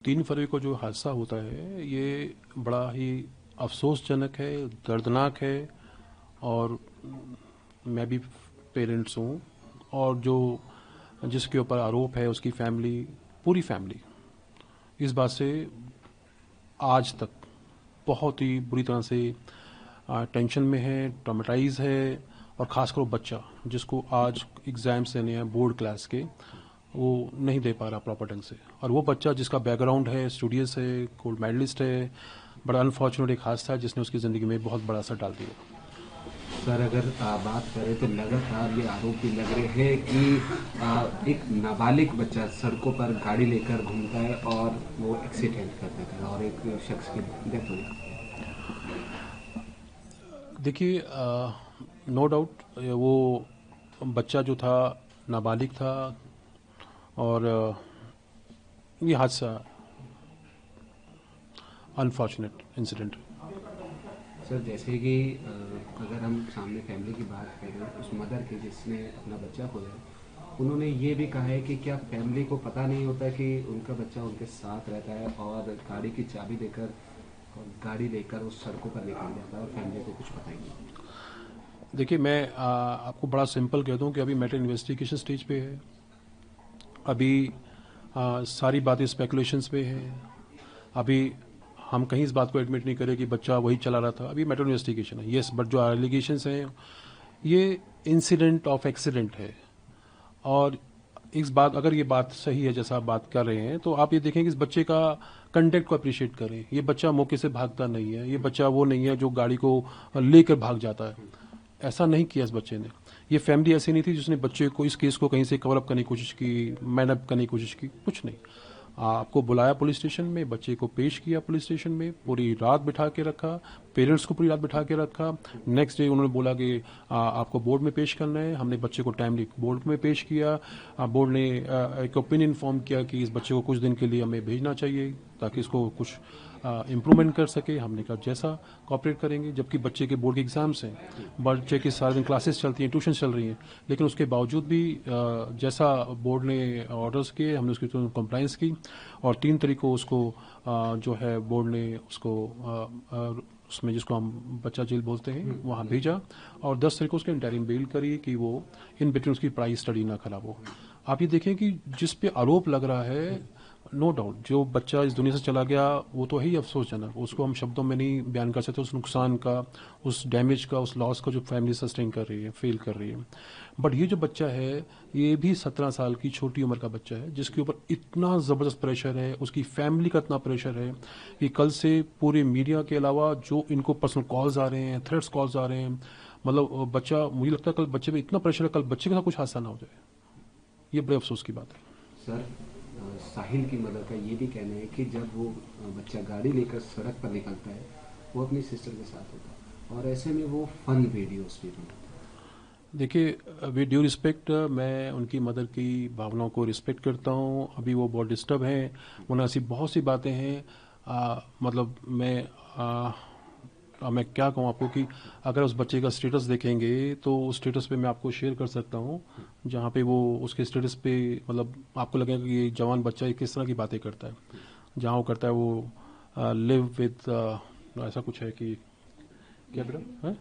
3 फरवरी को जो हादसा होता है ये बड़ा ही अफसोसजनक है, दर्दनाक है। और मैं भी पेरेंट्स हूँ, और जो जिसके ऊपर आरोप है उसकी फैमिली, पूरी फैमिली इस बात से आज तक बहुत ही बुरी तरह से टेंशन में है, ट्रॉमेटाइज है। और ख़ासकर वो बच्चा जिसको आज एग्ज़ाम्स देने हैं बोर्ड क्लास के, वो नहीं दे पा रहा प्रॉपर ढंग से। और वो बच्चा जिसका बैकग्राउंड है, स्टूडियस है, गोल्ड मेडलिस्ट है, बड़ा अनफॉर्चुनेट एक हादसा है जिसने उसकी ज़िंदगी में बहुत बड़ा असर डाल दिया। सर, अगर बात करें तो लगातार ये आरोप भी लग रहे हैं कि एक नाबालिग बच्चा सड़कों पर गाड़ी लेकर घूमता है और वो एक्सीडेंट कर देता है और एक शख्स की डेथ हो जाती है। देखिए, नो डाउट वो बच्चा जो था नाबालिग था, और ये हादसा अनफॉर्चुनेट इंसिडेंट। सर, जैसे कि अगर हम सामने फैमिली की बात करें, उस मदर की जिसने अपना बच्चा खोया, उन्होंने ये भी कहा है कि क्या फैमिली को पता नहीं होता कि उनका बच्चा उनके साथ रहता है और गाड़ी की चाबी देकर और गाड़ी लेकर उस सड़कों पर निकल जाता है और फैमिली को कुछ पता ही नहीं। देखिए, मैं आपको बड़ा सिंपल कह दूं कि अभी मैटर इन्वेस्टिगेशन स्टेज पे है। अभी सारी बातें स्पेकुलेशंस पे है। अभी हम कहीं इस बात को एडमिट नहीं करें कि बच्चा वही चला रहा था। अभी मैटर इन्वेस्टिगेशन है, यस, बट जो एलिगेशंस हैं ये इंसिडेंट ऑफ एक्सीडेंट है। और इस बात, अगर ये बात सही है जैसा आप बात कर रहे हैं, तो आप ये देखें कि इस बच्चे का कंडक्ट को अप्रिशिएट करें। ये बच्चा मौके से भागता नहीं है, ये बच्चा वो नहीं है जो गाड़ी को लेकर भाग जाता है। ऐसा नहीं किया इस बच्चे ने। ये फैमिली ऐसी नहीं थी जिसने बच्चे को, इस केस को कहीं से कवर अप करने की कोशिश की, मैन अप करने की कोशिश की, कुछ नहीं। आपको बुलाया पुलिस स्टेशन में, बच्चे को पेश किया पुलिस स्टेशन में, पूरी रात बिठा के रखा, पेरेंट्स को पूरी रात बिठा के रखा। नेक्स्ट डे उन्होंने बोला कि आपको बोर्ड में पेश करना है। हमने बच्चे को टाइमली बोर्ड में पेश किया। बोर्ड ने एक ओपिनियन फॉर्म किया कि इस बच्चे को कुछ दिन के लिए हमें भेजना चाहिए ताकि इसको कुछ इम्प्रूवमेंट कर सके। हमने कहा जैसा कॉपरेट करेंगे, जबकि बच्चे के बोर्ड के एग्जाम्स हैं, बच्चे की सारे दिन क्लासेस चलती हैं, ट्यूशन चल रही हैं, लेकिन उसके बावजूद भी जैसा बोर्ड ने ऑर्डर्स किए हमने उसकी कंप्लाइंस की। और 3 तारीख को उसको जो है बोर्ड ने उसको उसमें जिसको हम बच्चा जेल बोलते हैं वहाँ भेजा। और 10 तारीख को उसके इंटरिम बेल करी कि वो इन बिटवीन उसकी पढ़ाई स्टडी ना खराब हो। आप ये देखें कि जिस पे आरोप लग रहा है, नो डाउट जो बच्चा इस दुनिया से चला गया वो तो है ही अफसोसजनक, उसको हम शब्दों में नहीं बयान कर सकते, उस नुकसान का, उस डैमेज का, उस लॉस का जो फैमिली सस्टेन कर रही है, फेल कर रही है। बट ये जो बच्चा है ये भी 17 साल की छोटी उम्र का बच्चा है जिसके ऊपर इतना ज़बरदस्त प्रेशर है, उसकी फैमिली का इतना प्रेशर है कि कल से पूरे मीडिया के अलावा जो इनको पर्सनल कॉल्स आ रहे हैं, थ्रेट्स कॉल्स आ रहे हैं, मतलब बच्चा, मुझे लगता है कल बच्चे पे इतना प्रेशर है, कल बच्चे के साथ कुछ हादसा ना हो जाए। ये बड़े अफसोस की बात है। सर, साहिल की मदर का ये भी कहना है कि जब वो बच्चा गाड़ी लेकर सड़क पर निकलता है, वो अपनी सिस्टर के साथ होता है और ऐसे में वो फन वीडियोस भी बनाता है। देखिए, विद ड्यू रिस्पेक्ट, मैं उनकी मदर की भावनाओं को रिस्पेक्ट करता हूँ। अभी वो बहुत डिस्टर्ब हैं, उन्हें ऐसी बहुत सी बातें हैं। मतलब मैं क्या कहूँ आपको कि अगर उस बच्चे का स्टेटस देखेंगे तो उस स्टेटस पे मैं आपको शेयर कर सकता हूँ, जहाँ पे वो उसके स्टेटस पे, मतलब आपको लगेगा कि ये जवान बच्चा ये किस तरह की बातें करता है। जहाँ वो करता है वो लिव विद, ऐसा कुछ है कि क्या बेटा है,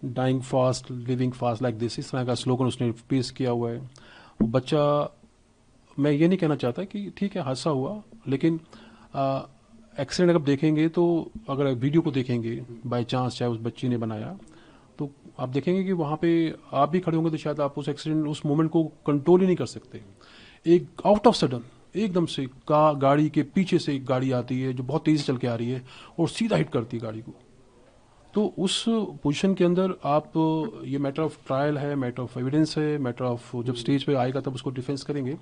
dying fast living fast like this, इस तरह का स्लोगन उसने पेश किया हुआ है। वो बच्चा, मैं ये नहीं कहना चाहता कि ठीक है हादसा हुआ, लेकिन एक्सीडेंट अगर देखेंगे तो, अगर वीडियो को देखेंगे बाय चांस चाहे उस बच्ची ने बनाया, तो आप देखेंगे कि वहाँ पे आप भी खड़े होंगे तो शायद आप उस एक्सीडेंट, उस मोमेंट को कंट्रोल ही नहीं कर सकते। एक आउट ऑफ सडन एकदम से गाड़ी के पीछे से एक गाड़ी आती है जो बहुत तेजी से चल के आ रही है और सीधा हिट करती है गाड़ी को। तो उस पोजीशन के अंदर आप, ये मैटर ऑफ ट्रायल है, मैटर ऑफ एविडेंस है, मैटर ऑफ जब स्टेज पे आएगा तब उसको डिफेंस करेंगे।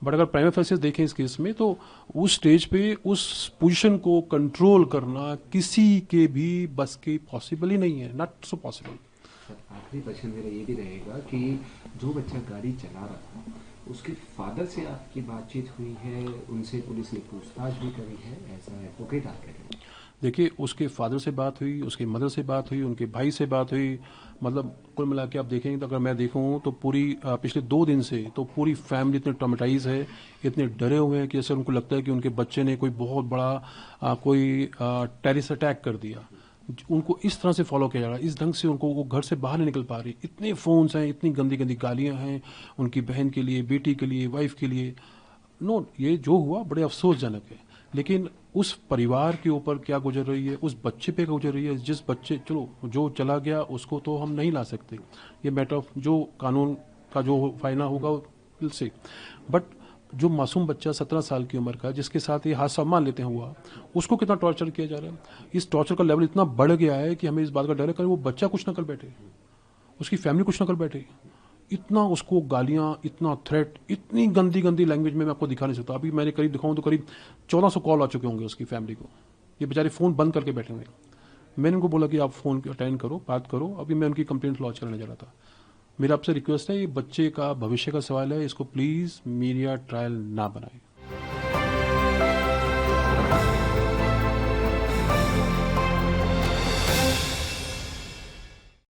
बट अगर प्राइमा फेसिस देखें इस केस में, तो उस स्टेज पे उस पोजीशन को कंट्रोल करना किसी के भी बस की पॉसिबल ही नहीं है, नॉट सो पॉसिबल। सर, आखिरी क्वेश्चन मेरा ये भी रहेगा कि जो बच्चा गाड़ी चला रहा था, उसके फादर से आपकी बातचीत हुई है? उनसे पुलिस ने पूछताछ भी करी है? ऐसा एडवोकेट आप कह रहे हैं? देखिए, उसके फादर से बात हुई, उसके मदर से बात हुई, उनके भाई से बात हुई, मतलब कुल मिला के आप देखेंगे तो अगर मैं देखूँ तो पूरी पिछले 2 दिन से तो पूरी फैमिली इतने ट्रॉमेटाइज है, इतने डरे हुए हैं कि जैसे उनको लगता है कि उनके बच्चे ने कोई बहुत बड़ा कोई टेररिस्ट अटैक कर दिया। उनको इस तरह से फॉलो किया जा रहा है, इस ढंग से उनको वो घर से बाहर नहीं निकल पा रही। इतने फ़ोन्स हैं, इतनी गंदी गंदी गालियाँ हैं उनकी बहन के लिए, बेटी के लिए, वाइफ के लिए। नो, ये जो हुआ बड़े अफसोसजनक है, लेकिन उस परिवार के ऊपर क्या गुजर रही है, उस बच्चे पे गुजर रही है, जिस बच्चे, चलो जो चला गया उसको तो हम नहीं ला सकते, ये मैटर ऑफ जो कानून का जो फायदा होगा विल से, बट जो मासूम बच्चा 17 साल की उम्र का जिसके साथ ये हादसा मान लेते हैं हुआ, उसको कितना टॉर्चर किया जा रहा है। इस टॉर्चर का लेवल इतना बढ़ गया है कि हमें इस बात का डर है कि वो बच्चा कुछ ना कर बैठे, उसकी फैमिली कुछ ना कर बैठे। इतना उसको गालियां, इतना थ्रेट, इतनी गंदी गंदी लैंग्वेज में मैं आपको दिखा नहीं सकता। अभी मैंने करीब दिखाऊं तो करीब 1400 कॉल आ चुके होंगे उसकी फैमिली को। ये बेचारे फ़ोन बंद करके बैठे हुए हैं। मैंने उनको बोला कि आप फ़ोन अटेंड करो, बात करो। अभी मैं उनकी कंप्लेंट लॉन्च करने जा रहा था। मेरा आपसे रिक्वेस्ट है, ये बच्चे का भविष्य का सवाल है, इसको प्लीज़ मीडिया ट्रायल ना बनाए।